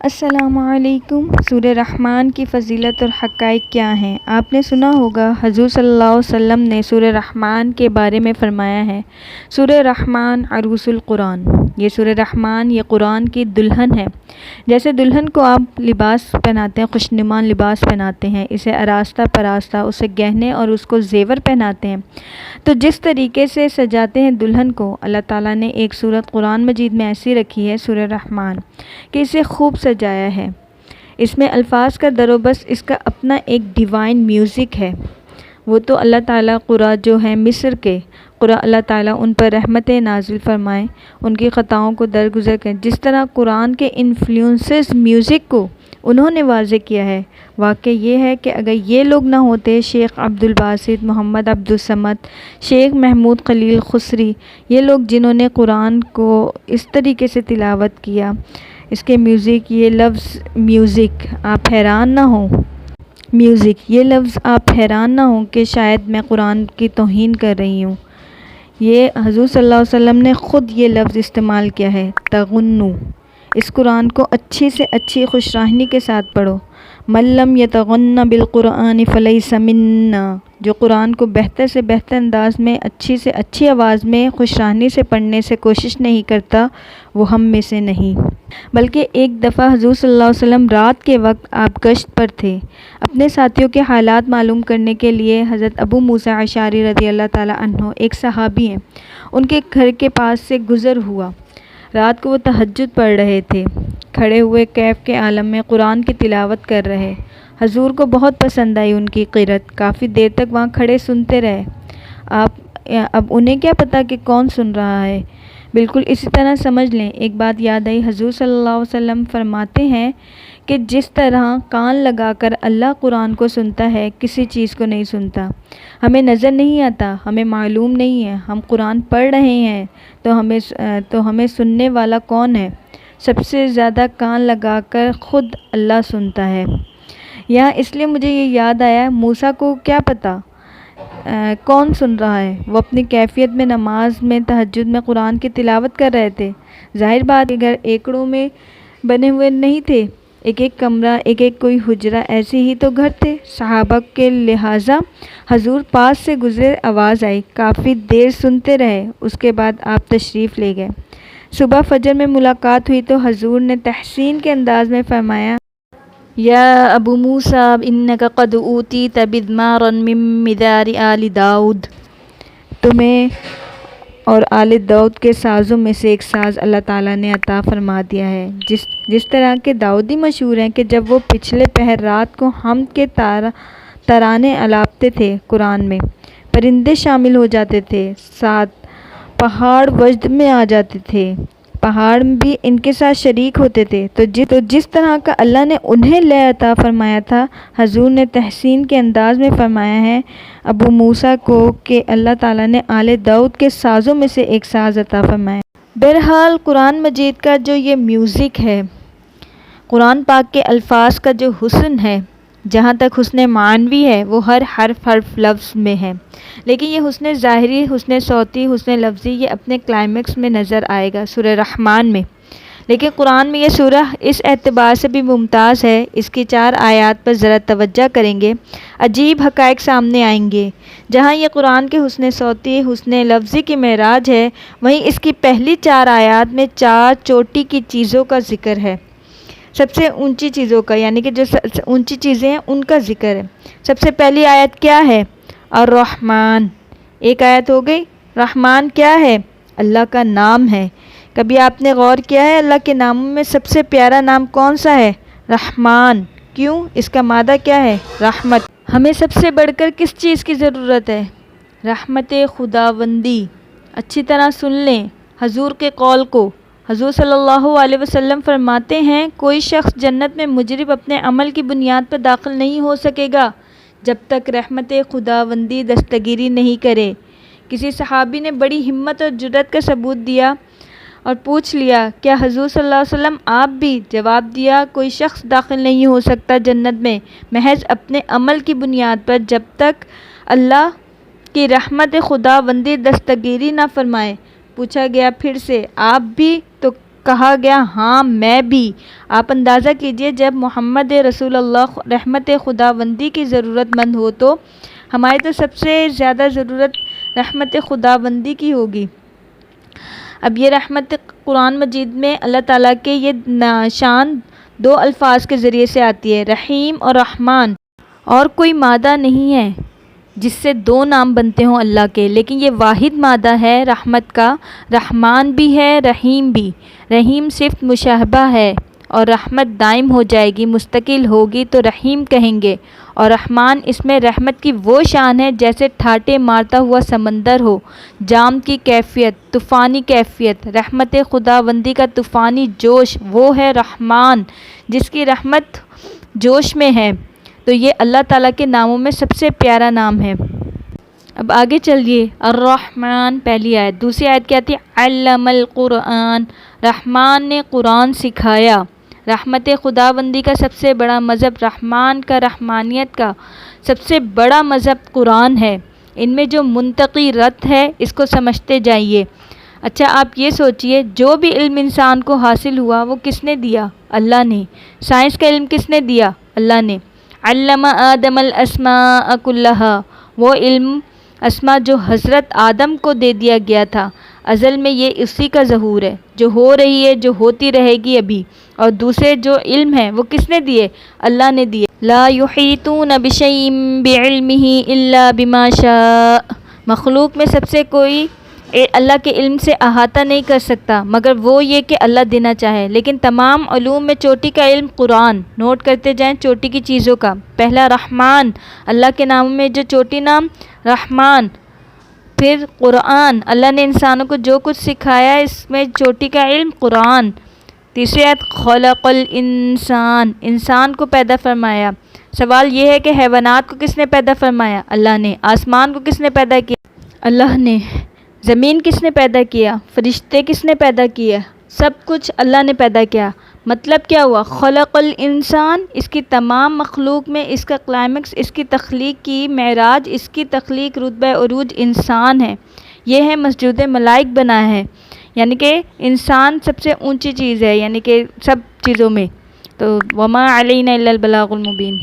السلام علیکم۔ سورہ رحمان کی فضیلت اور حقائق کیا ہیں؟ آپ نے سنا ہوگا حضور صلی اللہ علیہ وسلم نے سورہ رحمان کے بارے میں فرمایا ہے، سورہ رحمان عروس القرآن۔ یہ سورہ رحمان یہ قرآن کی دلہن ہے۔ جیسے دلہن کو آپ لباس پہناتے ہیں، خوشنما لباس پہناتے ہیں، اسے آراستہ پراستہ، اسے گہنے اور اس کو زیور پہناتے ہیں، تو جس طریقے سے سجاتے ہیں دلہن کو، اللہ تعالیٰ نے ایک صورت قرآن مجید میں ایسی رکھی ہے سورہ رحمان کہ اسے خوب سجایا ہے۔ اس میں الفاظ کا در و بس اس کا اپنا ایک ڈیوائن میوزک ہے۔ وہ تو اللہ تعالیٰ قرآن جو ہیں مصر کے قرآن، اللہ تعالیٰ ان پر رحمت نازل فرمائیں، ان کی خطاؤں کو درگزر کریں۔ جس طرح قرآن کے انفلوئنسز میوزک کو انہوں نے واضح کیا ہے، واقعہ یہ ہے کہ اگر یہ لوگ نہ ہوتے، شیخ عبد الباسط، محمد عبد الصمد، شیخ محمود خلیل خسری، یہ لوگ جنہوں نے قرآن کو اس طریقے سے تلاوت کیا، اس کے میوزک، یہ لفظ میوزک آپ حیران نہ ہوں، میوزک یہ لفظ آپ حیران نہ ہوں کہ شاید میں قرآن کی توہین کر رہی ہوں۔ یہ حضور صلی اللہ علیہ وسلم نے خود یہ لفظ استعمال کیا ہے، تغنو۔ اس قرآن کو اچھی سے اچھی خوشراہنی کے ساتھ پڑھو۔ من لم یتغن بالقرآن فلیس منا، جو قرآن کو بہتر سے بہتر انداز میں، اچھی سے اچھی آواز میں، خوشراہنی سے پڑھنے سے کوشش نہیں کرتا، وہ ہم میں سے نہیں۔ بلکہ ایک دفعہ حضور صلی اللہ علیہ وسلم رات کے وقت آپ گشت پر تھے، اپنے ساتھیوں کے حالات معلوم کرنے کے لیے حضرت ابو موسیٰ اشعری رضی اللہ تعالیٰ عنہ ایک صحابی ہیں، ان کے گھر کے پاس سے گزر ہوا۔ رات کو وہ تہجد پڑھ رہے تھے، کھڑے ہوئے کیف کے عالم میں قرآن کی تلاوت کر رہے۔ حضور کو بہت پسند آئی ان کی قرأت، کافی دیر تک وہاں کھڑے سنتے رہے۔ اب انہیں کیا پتہ کہ کون سن رہا ہے، بالکل اسی طرح سمجھ لیں۔ ایک بات یاد آئی، حضور صلی اللہ علیہ وسلم فرماتے ہیں کہ جس طرح کان لگا کر اللہ قرآن کو سنتا ہے، کسی چیز کو نہیں سنتا۔ ہمیں نظر نہیں آتا، ہمیں معلوم نہیں ہے، ہم قرآن پڑھ رہے ہیں تو ہمیں سننے والا کون ہے؟ سب سے زیادہ کان لگا کر خود اللہ سنتا ہے۔ یہاں اس لیے مجھے یہ یاد آیا، موسیٰ کو کیا پتہ کون سن رہا ہے، وہ اپنی کیفیت میں نماز میں تہجد میں قرآن کی تلاوت کر رہے تھے۔ ظاہر بات گھر ایکڑوں میں بنے ہوئے نہیں تھے، ایک ایک کمرہ، ایک ایک کوئی حجرہ، ایسے ہی تو گھر تھے صحابہ کے، لہٰذا حضور پاس سے گزرے، آواز آئی، کافی دیر سنتے رہے، اس کے بعد آپ تشریف لے گئے۔ صبح فجر میں ملاقات ہوئی تو حضور نے تحسین کے انداز میں فرمایا، یا ابو موسیٰ انک قد اوتیت مزمارا من مزار آل داؤد، تمہیں اور آل داؤد کے سازوں میں سے ایک ساز اللہ تعالیٰ نے عطا فرما دیا ہے، جس طرح کے داؤدی مشہور ہیں کہ جب وہ پچھلے پہر رات کو حمد کے ترانے الاپتے تھے، قرآن میں پرندے شامل ہو جاتے تھے، ساتھ پہاڑ وجد میں آ جاتے تھے، پہاڑ بھی ان کے ساتھ شریک ہوتے تھے، تو جس طرح کا اللہ نے انہیں لے عطا فرمایا تھا، حضور نے تحسین کے انداز میں فرمایا ہے ابو موسیٰ کو کہ اللہ تعالیٰ نے آل داؤد کے سازوں میں سے ایک ساز عطا فرمایا۔ بہرحال قرآن مجید کا جو یہ میوزک ہے، قرآن پاک کے الفاظ کا جو حسن ہے، جہاں تک حسن معنوی ہے وہ ہر حرف لفظ میں ہے، لیکن یہ حسن ظاہری، حسن صوتی، حسن لفظی یہ اپنے کلائمیکس میں نظر آئے گا سورہ رحمان میں۔ لیکن قرآن میں یہ سورہ اس اعتبار سے بھی ممتاز ہے، اس کی 4 آیات پر ذرا توجہ کریں گے، عجیب حقائق سامنے آئیں گے۔ جہاں یہ قرآن کے حسن صوتی، حسن لفظی کی معراج ہے، وہیں اس کی پہلی 4 آیات میں 4 چوٹی کی چیزوں کا ذکر ہے، سب سے اونچی چیزوں کا، یعنی کہ جو اونچی چیزیں ہیں ان کا ذکر ہے۔ سب سے پہلی آیت کیا ہے؟ الرحمن، ایک آیت ہو گئی۔ رحمان کیا ہے؟ اللہ کا نام ہے۔ کبھی آپ نے غور کیا ہے اللہ کے ناموں میں سب سے پیارا نام کون سا ہے؟ رحمان۔ کیوں؟ اس کا مادہ کیا ہے؟ رحمت۔ ہمیں سب سے بڑھ کر کس چیز کی ضرورت ہے؟ رحمت خداوندی۔ اچھی طرح سن لیں حضور کے قول کو۔ حضور صلی اللہ علیہ وسلم فرماتے ہیں، کوئی شخص جنت میں مجرم اپنے عمل کی بنیاد پر داخل نہیں ہو سکے گا جب تک رحمت خداوندی دستگیری نہیں کرے۔ کسی صحابی نے بڑی ہمت اور جرأت کا ثبوت دیا اور پوچھ لیا، کیا حضور صلی اللہ علیہ وسلم آپ بھی؟ جواب دیا، کوئی شخص داخل نہیں ہو سکتا جنت میں محض اپنے عمل کی بنیاد پر جب تک اللہ کی رحمت خداوندی دستگیری نہ فرمائے۔ پوچھا گیا پھر سے آپ بھی؟ تو کہا گیا ہاں میں بھی۔ آپ اندازہ کیجئے جب محمد رسول اللہ رحمت خداوندی کی ضرورت مند ہو تو ہماری تو سب سے زیادہ ضرورت رحمت خداوندی کی ہوگی۔ اب یہ رحمت قرآن مجید میں اللہ تعالیٰ کے یہ شان دو الفاظ کے ذریعے سے آتی ہے، رحیم اور رحمان، اور کوئی مادہ نہیں ہے جس سے دو نام بنتے ہوں اللہ کے، لیکن یہ واحد مادہ ہے رحمت کا۔ رحمان بھی ہے، رحیم بھی۔ رحیم صرف مشابہہ ہے، اور رحمت دائم ہو جائے گی، مستقل ہوگی تو رحیم کہیں گے، اور رحمان اس میں رحمت کی وہ شان ہے جیسے ٹھاٹے مارتا ہوا سمندر ہو، جام کی کیفیت، طوفانی کیفیت۔ رحمت خداوندی کا طوفانی جوش وہ ہے رحمان، جس کی رحمت جوش میں ہے، تو یہ اللہ تعالیٰ کے ناموں میں سب سے پیارا نام ہے۔ اب آگے چلیے، الرحمن پہلی آیت۔ دوسری آیت کیا آتی ہے؟ علم القرآن، رحمان نے قرآن سکھایا۔ رحمت خداوندی کا سب سے بڑا مذہب، رحمان کا، رحمانیت کا سب سے بڑا مذہب قرآن ہے۔ ان میں جو منطقی رت ہے اس کو سمجھتے جائیے۔ اچھا آپ یہ سوچئے، جو بھی علم انسان کو حاصل ہوا وہ کس نے دیا؟ اللہ نے۔ سائنس کا علم کس نے دیا؟ اللہ نے۔ علم آدم الاسماء کلہا، وہ علم اسماء جو حضرت آدم کو دے دیا گیا تھا، ازل میں یہ اسی کا ظہور ہے، جو ہو رہی ہے، جو ہوتی رہے گی ابھی۔ اور دوسرے جو علم ہے وہ کس نے دیے؟ اللہ نے دیے۔ لا یحیطون بشیء بعلمہ الا بما شاء، مخلوق میں سب سے کوئی اللہ کے علم سے احاطہ نہیں کر سکتا مگر وہ یہ کہ اللہ دینا چاہے۔ لیکن تمام علوم میں چوٹی کا علم قرآن، نوٹ کرتے جائیں چوٹی کی چیزوں کا۔ پہلا رحمان، اللہ کے ناموں میں جو چوٹی نام رحمان، پھر قرآن، اللہ نے انسانوں کو جو کچھ سکھایا اس میں چوٹی کا علم قرآن۔ تیسری آیت خلق الانسان، انسان کو پیدا فرمایا۔ سوال یہ ہے کہ حیوانات کو کس نے پیدا فرمایا؟ اللہ نے۔ آسمان کو کس نے پیدا کیا؟ اللہ نے۔ زمین کس نے پیدا کیا؟ فرشتے کس نے پیدا کیا؟ سب کچھ اللہ نے پیدا کیا۔ مطلب کیا ہوا؟ خلق الانسان، اس کی تمام مخلوق میں اس کا کلائمیکس، اس کی تخلیق کی معراج، اس کی تخلیق رتبہ عروج انسان ہے۔ یہ ہے مسجود ملائک بنا ہے، یعنی کہ انسان سب سے اونچی چیز ہے، یعنی کہ سب چیزوں میں۔ تو وما علینا الا البلاغ المبین۔